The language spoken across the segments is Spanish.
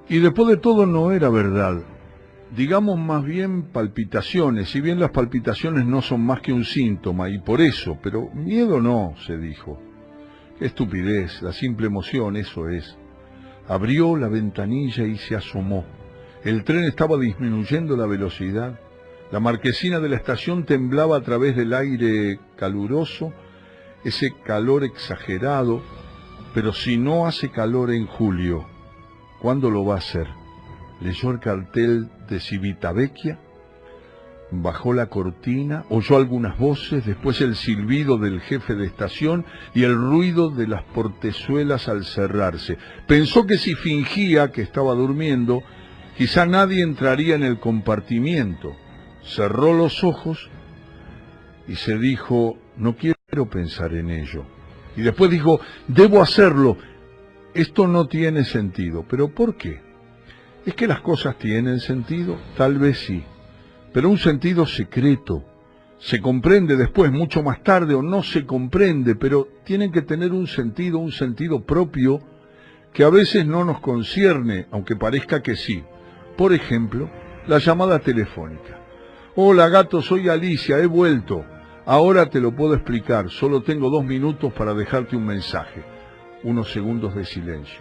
Y después de todo no era verdad. Digamos más bien palpitaciones, si bien las palpitaciones no son más que un síntoma, y por eso, pero miedo no, se dijo. Qué estupidez, la simple emoción, eso es. Abrió la ventanilla y se asomó. El tren estaba disminuyendo la velocidad. La marquesina de la estación temblaba a través del aire caluroso, ese calor exagerado, pero si no hace calor en julio, ¿cuándo lo va a hacer? Leyó el cartel de Civitavecchia, bajó la cortina, oyó algunas voces, después el silbido del jefe de estación y el ruido de las portezuelas al cerrarse. Pensó que si fingía que estaba durmiendo, quizá nadie entraría en el compartimiento. Cerró los ojos y se dijo, no quiero pensar en ello. Y después dijo, debo hacerlo, esto no tiene sentido. ¿Pero por qué? ¿Es que las cosas tienen sentido? Tal vez sí, pero un sentido secreto. Se comprende después, mucho más tarde, o no se comprende, pero tienen que tener un sentido propio, que a veces no nos concierne, aunque parezca que sí. Por ejemplo, la llamada telefónica. Hola gato, soy Alicia, he vuelto. Ahora te lo puedo explicar, solo tengo 2 minutos para dejarte un mensaje. Unos segundos de silencio.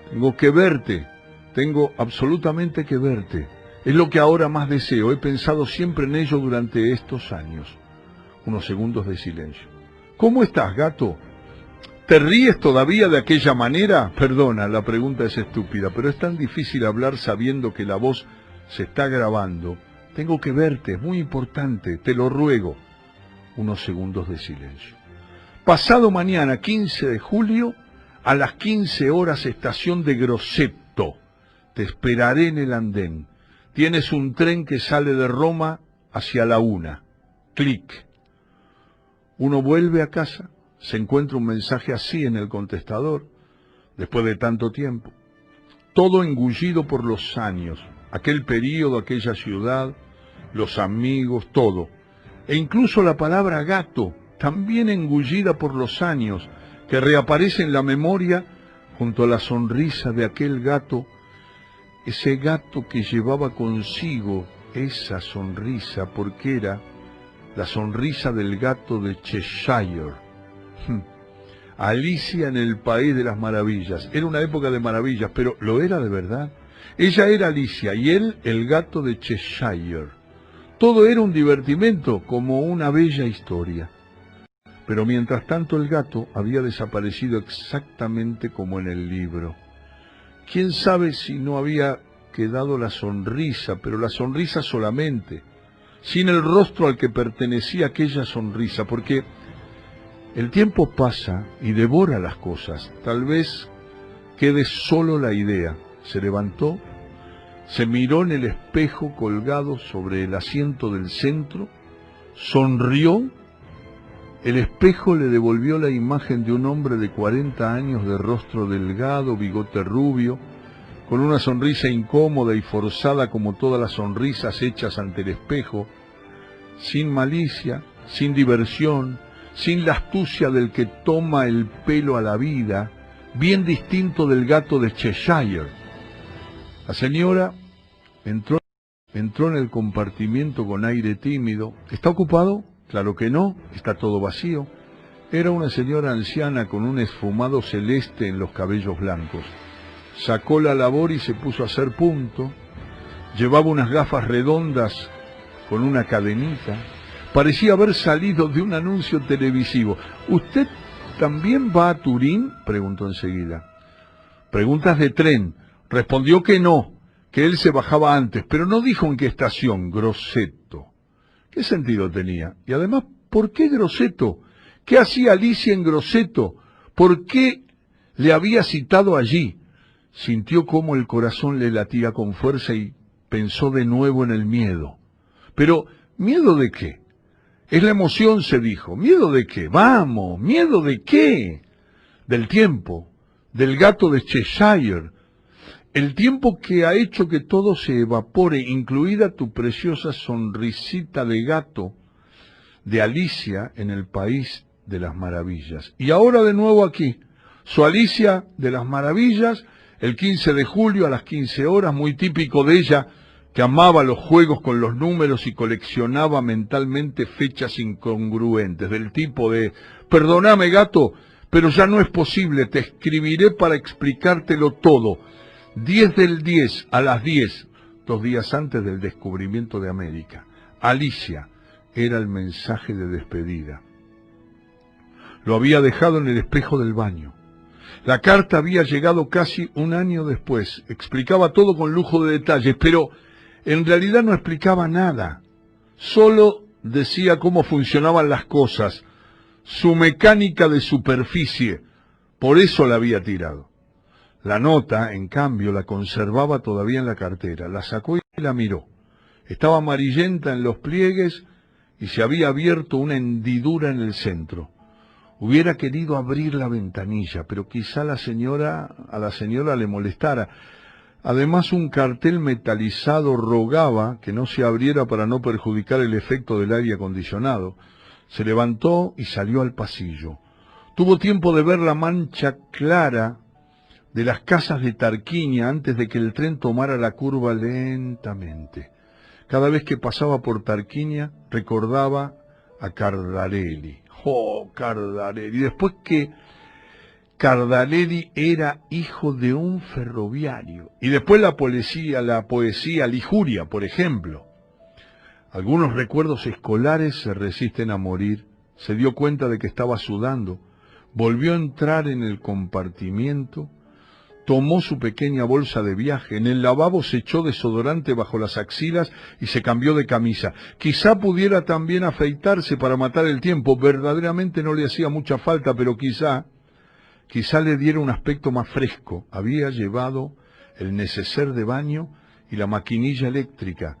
Tengo que verte. Tengo absolutamente que verte. Es lo que ahora más deseo. He pensado siempre en ello durante estos años. Unos segundos de silencio. ¿Cómo estás, gato? ¿Te ríes todavía de aquella manera? Perdona, la pregunta es estúpida, pero es tan difícil hablar sabiendo que la voz se está grabando. Tengo que verte, es muy importante, te lo ruego. Unos segundos de silencio. Pasado mañana, 15 de julio, a las 15 horas, estación de Grosseto. Te esperaré en el andén. Tienes un tren que sale de Roma hacia la 1. Clic. Uno vuelve a casa, se encuentra un mensaje así en el contestador, después de tanto tiempo. Todo engullido por los años, aquel período, aquella ciudad, los amigos, todo. E incluso la palabra gato, también engullida por los años, que reaparece en la memoria junto a la sonrisa de aquel gato, ese gato que llevaba consigo esa sonrisa, porque era la sonrisa del gato de Cheshire. Alicia en el País de las Maravillas. Era una época de maravillas, pero ¿lo era de verdad? Ella era Alicia y él el gato de Cheshire. Todo era un divertimento, como una bella historia. Pero mientras tanto el gato había desaparecido exactamente como en el libro. ¿Quién sabe si no había quedado la sonrisa, pero la sonrisa solamente, sin el rostro al que pertenecía aquella sonrisa? Porque el tiempo pasa y devora las cosas. Tal vez quede solo la idea. Se levantó, se miró en el espejo colgado sobre el asiento del centro, sonrió. El espejo le devolvió la imagen de un hombre de 40 años, de rostro delgado, bigote rubio, con una sonrisa incómoda y forzada como todas las sonrisas hechas ante el espejo, sin malicia, sin diversión, sin la astucia del que toma el pelo a la vida, bien distinto del gato de Cheshire. La señora entró en el compartimiento con aire tímido. ¿Está ocupado? Claro que no, está todo vacío. Era una señora anciana con un esfumado celeste en los cabellos blancos. Sacó la labor y se puso a hacer punto. Llevaba unas gafas redondas con una cadenita. Parecía haber salido de un anuncio televisivo. ¿Usted también va a Turín?, preguntó enseguida. Preguntas de tren. Respondió que no, que él se bajaba antes, pero no dijo en qué estación. Grosseto. ¿Qué sentido tenía? Y además, ¿por qué Grosseto? ¿Qué hacía Alicia en Grosseto? ¿Por qué le había citado allí? Sintió cómo el corazón le latía con fuerza y pensó de nuevo en el miedo. Pero, ¿miedo de qué? Es la emoción, se dijo. ¿Miedo de qué? Vamos, ¿miedo de qué? Del tiempo, del gato de Cheshire. El tiempo que ha hecho que todo se evapore, incluida tu preciosa sonrisita de gato de Alicia en el País de las Maravillas. Y ahora de nuevo aquí, Su Alicia de las Maravillas, el 15 de julio a las 15 horas, muy típico de ella, que amaba los juegos con los números y coleccionaba mentalmente fechas incongruentes, del tipo de, perdóname gato, pero ya no es posible, te escribiré para explicártelo todo. 10 del 10 a las 10, 2 días antes del descubrimiento de América. Alicia era el mensaje de despedida. Lo había dejado en el espejo del baño. La carta había llegado casi un año después. Explicaba todo con lujo de detalles, pero en realidad no explicaba nada. Solo decía cómo funcionaban las cosas, su mecánica de superficie. Por eso la había tirado. La nota, en cambio, la conservaba todavía en la cartera. La sacó y la miró. Estaba amarillenta en los pliegues y se había abierto una hendidura en el centro. Hubiera querido abrir la ventanilla, pero quizá a la señora le molestara. Además, un cartel metalizado rogaba que no se abriera para no perjudicar el efecto del aire acondicionado. Se levantó y salió al pasillo. Tuvo tiempo de ver la mancha clara de las casas de Tarquinia antes de que el tren tomara la curva lentamente. Cada vez que pasaba por Tarquinia recordaba a Cardarelli. ¡Oh, Cardarelli! Después que Cardarelli era hijo de un ferroviario. Y después la poesía Lijuria, por ejemplo. Algunos recuerdos escolares se resisten a morir. Se dio cuenta de que estaba sudando. Volvió a entrar en el compartimiento. Tomó su pequeña bolsa de viaje. En el lavabo se echó desodorante bajo las axilas y se cambió de camisa. Quizá pudiera también afeitarse para matar el tiempo. Verdaderamente no le hacía mucha falta, pero quizá le diera un aspecto más fresco. Había llevado el neceser de baño y la maquinilla eléctrica.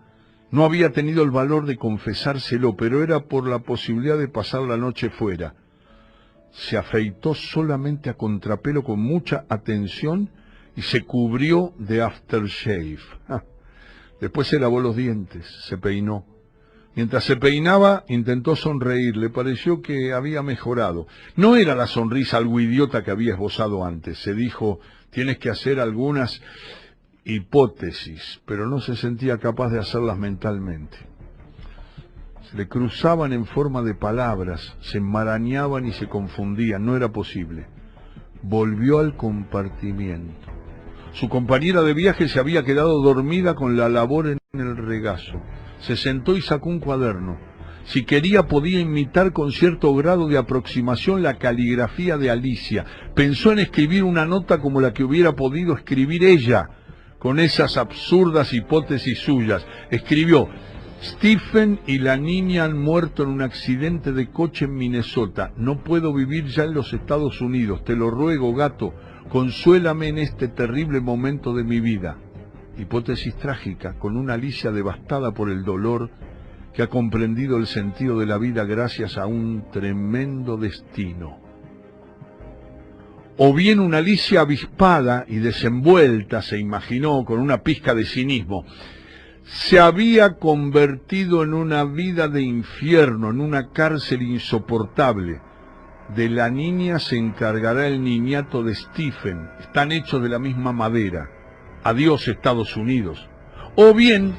No había tenido el valor de confesárselo, pero era por la posibilidad de pasar la noche fuera. Se afeitó solamente a contrapelo con mucha atención y se cubrió de aftershave. Después se lavó los dientes, se peinó. Mientras se peinaba, intentó sonreír. Le pareció que había mejorado. No era la sonrisa algo idiota que había esbozado antes. Se dijo, tienes que hacer algunas hipótesis, pero no se sentía capaz de hacerlas mentalmente. Se le cruzaban en forma de palabras, se enmarañaban y se confundían. No era posible. Volvió al compartimiento. Su compañera de viaje se había quedado dormida con la labor en el regazo. Se sentó y sacó un cuaderno. Si quería podía imitar con cierto grado de aproximación la caligrafía de Alicia. Pensó en escribir una nota como la que hubiera podido escribir ella, con esas absurdas hipótesis suyas. Escribió: Stephen y la niña han muerto en un accidente de coche en Minnesota. No puedo vivir ya en los Estados Unidos. Te lo ruego, gato, consuélame en este terrible momento de mi vida. Hipótesis trágica, con una Alicia devastada por el dolor, que ha comprendido el sentido de la vida gracias a un tremendo destino. O bien una Alicia avispada y desenvuelta, se imaginó, con una pizca de cinismo. Se había convertido en una vida de infierno, en una cárcel insoportable. De la niña se encargará el niñato de Stephen. Están hechos de la misma madera. Adiós, Estados Unidos. O bien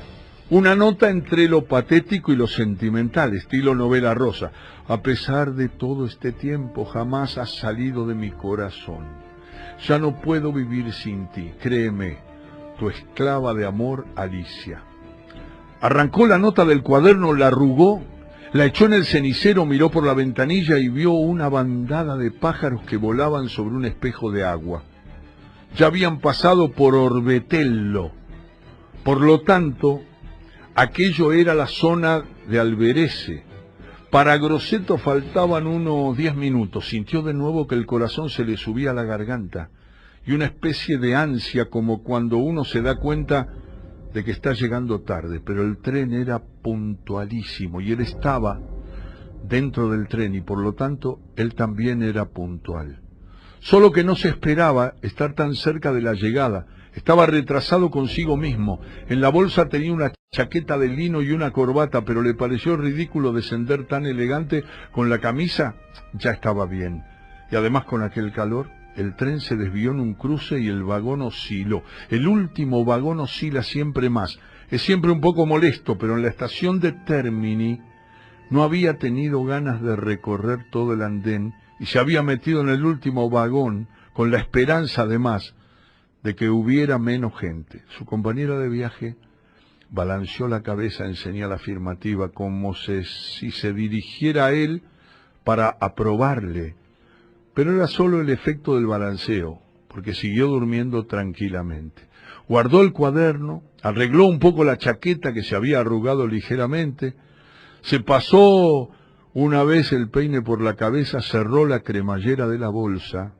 una nota entre lo patético y lo sentimental, estilo novela rosa. A pesar de todo este tiempo, jamás has salido de mi corazón. Ya no puedo vivir sin ti, créeme. Tu esclava de amor, Alicia. Arrancó la nota del cuaderno, la arrugó, la echó en el cenicero, miró por la ventanilla y vio una bandada de pájaros que volaban sobre un espejo de agua. Ya habían pasado por Orbetello. Por lo tanto, aquello era la zona de Alberese. Para Grosseto faltaban unos 10 minutos. Sintió de nuevo que el corazón se le subía a la garganta y una especie de ansia, como cuando uno se da cuenta de que está llegando tarde. Pero el tren era puntualísimo y él estaba dentro del tren y por lo tanto él también era puntual. Solo que no se esperaba estar tan cerca de la llegada. Estaba retrasado consigo mismo. En la bolsa tenía una chaqueta de lino y una corbata, pero le pareció ridículo descender tan elegante con la camisa. Ya estaba bien. Y además con aquel calor, el tren se desvió en un cruce y el vagón osciló. El último vagón oscila siempre más. Es siempre un poco molesto, pero en la estación de Termini no había tenido ganas de recorrer todo el andén y se había metido en el último vagón con la esperanza, además, de que hubiera menos gente. Su compañera de viaje balanceó la cabeza en señal afirmativa, como si se dirigiera a él para aprobarle, pero era solo el efecto del balanceo, porque siguió durmiendo tranquilamente. Guardó el cuaderno, arregló un poco la chaqueta que se había arrugado ligeramente, se pasó una vez el peine por la cabeza, cerró la cremallera de la bolsa.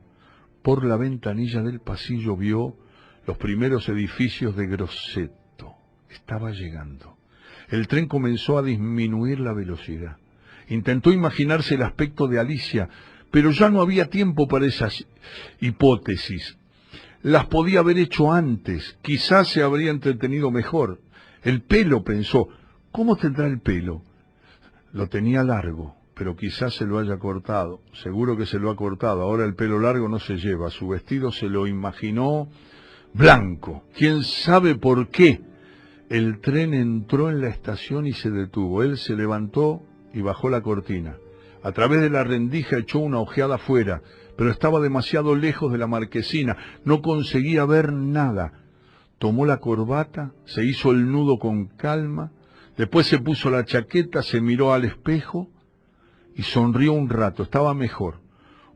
Por la ventanilla del pasillo vio los primeros edificios de Grosseto. Estaba llegando. El tren comenzó a disminuir la velocidad. Intentó imaginarse el aspecto de Alicia, pero ya no había tiempo para esas hipótesis. Las podía haber hecho antes, quizás se habría entretenido mejor. El pelo, pensó, ¿cómo tendrá el pelo? Lo tenía largo, pero quizás se lo haya cortado. Seguro que se lo ha cortado. Ahora el pelo largo no se lleva. Su vestido se lo imaginó blanco. ¿Quién sabe por qué? El tren entró en la estación y se detuvo. Él se levantó y bajó la cortina. A través de la rendija echó una ojeada afuera, pero estaba demasiado lejos de la marquesina. No conseguía ver nada. Tomó la corbata, se hizo el nudo con calma, después se puso la chaqueta, se miró al espejo y sonrió un rato. Estaba mejor.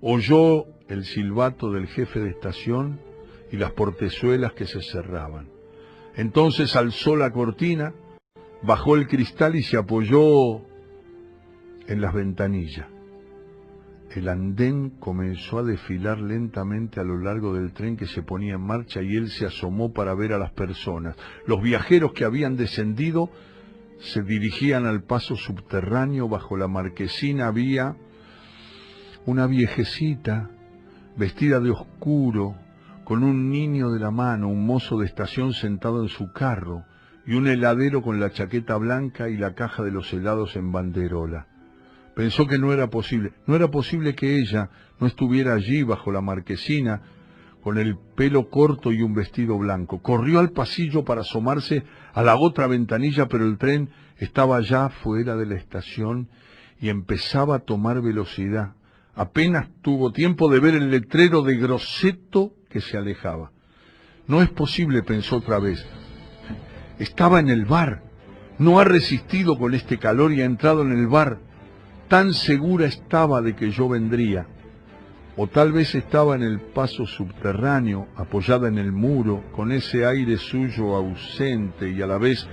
Oyó el silbato del jefe de estación y las portezuelas que se cerraban. Entonces alzó la cortina, bajó el cristal y se apoyó en las ventanillas. El andén comenzó a desfilar lentamente a lo largo del tren que se ponía en marcha y él se asomó para ver a las personas. Los viajeros que habían descendido se dirigían al paso subterráneo. Bajo la marquesina había una viejecita vestida de oscuro, con un niño de la mano, un mozo de estación sentado en su carro y un heladero con la chaqueta blanca y la caja de los helados en banderola. Pensó que no era posible que ella no estuviera allí bajo la marquesina, con el pelo corto y un vestido blanco. Corrió al pasillo para asomarse a la otra ventanilla, pero el tren estaba ya fuera de la estación y empezaba a tomar velocidad. Apenas tuvo tiempo de ver el letrero de Grosseto que se alejaba. No es posible, pensó otra vez. Estaba en el bar. No ha resistido con este calor y ha entrado en el bar. Tan segura estaba de que yo vendría. O tal vez estaba en el paso subterráneo, apoyada en el muro, con ese aire suyo ausente y a la vez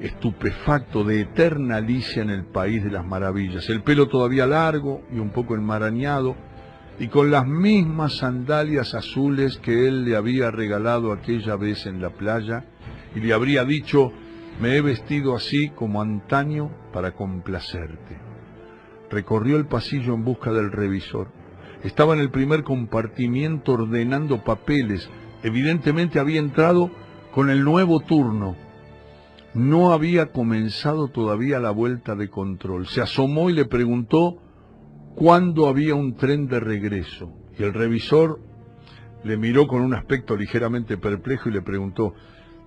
estupefacto de eterna Alicia en el país de las maravillas. El pelo todavía largo y un poco enmarañado, y con las mismas sandalias azules que él le había regalado aquella vez en la playa, y le habría dicho: me he vestido así como antaño para complacerte. Recorrió el pasillo en busca del revisor. Estaba en el primer compartimiento ordenando papeles. Evidentemente había entrado con el nuevo turno. No había comenzado todavía la vuelta de control. Se asomó y le preguntó cuándo había un tren de regreso. Y el revisor le miró con un aspecto ligeramente perplejo y le preguntó: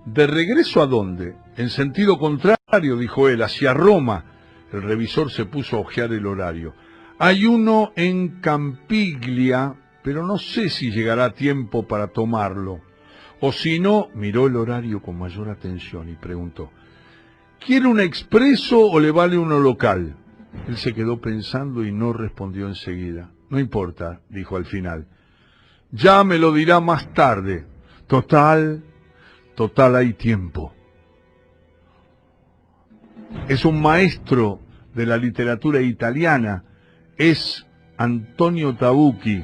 ¿de regreso a dónde? En sentido contrario, dijo él, hacia Roma. El revisor se puso a hojear el horario. Hay uno en Campiglia, pero no sé si llegará a tiempo para tomarlo. O si no, miró el horario con mayor atención y preguntó: ¿quiere un expreso o le vale uno local? Él se quedó pensando y no respondió enseguida. No importa, dijo al final. Ya me lo dirá más tarde. Total hay tiempo. Es un maestro de la literatura italiana, es Antonio Tabucchi.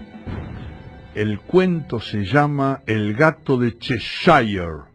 El cuento se llama El gato de Cheshire.